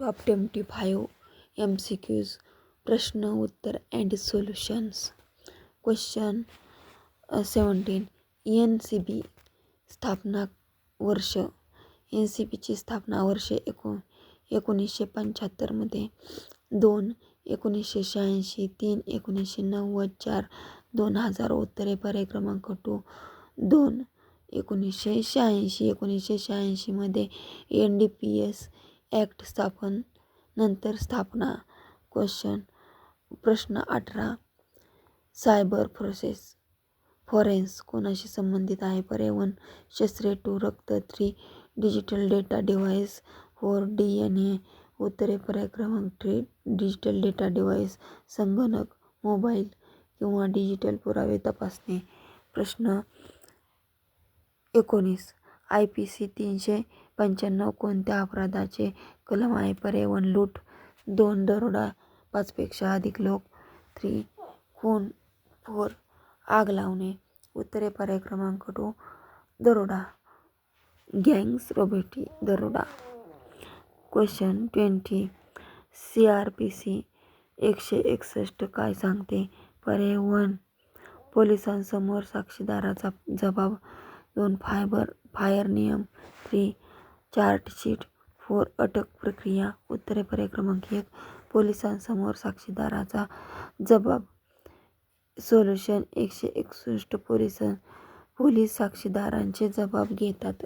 Top 25 MCQs प्रश्न उत्तर and solutions. Question 17. NCB स्थापना वर्ष. NCBची स्थापना वर्षे 1975 मध्ये, 2 1986, 3 1990, 4 2000. उत्तरे पर्याय क्रमांक 2 1986. 1986 मध्ये NDPS ॲक्ट स्थापन, नंतर स्थापना. प्रश्न 18. सायबर फॉरेन्स कोणाशी संबंधित आहे? पर्याय 1 शस्त्रे, 2 रक्त, 3 डिजिटल डेटा डिव्हाइस, 4 DNA. उत्तरे पर्याय क्रमांक 3 डिजिटल डेटा डिव्हाइस, संगणक, मोबाईल किंवा डिजिटल पुरावे तपासणे. प्रश्न 19. IPC 395 कोणत्या अपराधाचे कलम आहे? पर्याय 1 लूट, 2 दरोडा, 5 पेक्षा अधिक लोक, 3 खून, 4 आग लावणे. उत्तरे पर्याय क्रमांक 2 दरोडा, गँग्स रॉबरी, दरोडा. क्वेश्चन 20. CRPC 161 काय सांगते? पर्याय 1 पोलिसांसमोर साक्षीदाराचा जबाब, 2 फायर नियम, 3 चार्जशीट, 4 अटक प्रक्रिया. उत्तरे पर्याय क्रमांक 1 पोलिसांसमोर साक्षीदाराचा जबाब. सोल्युशन 161 पोलीस साक्षीदारांचे जबाब घेतात.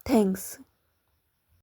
थँक्स.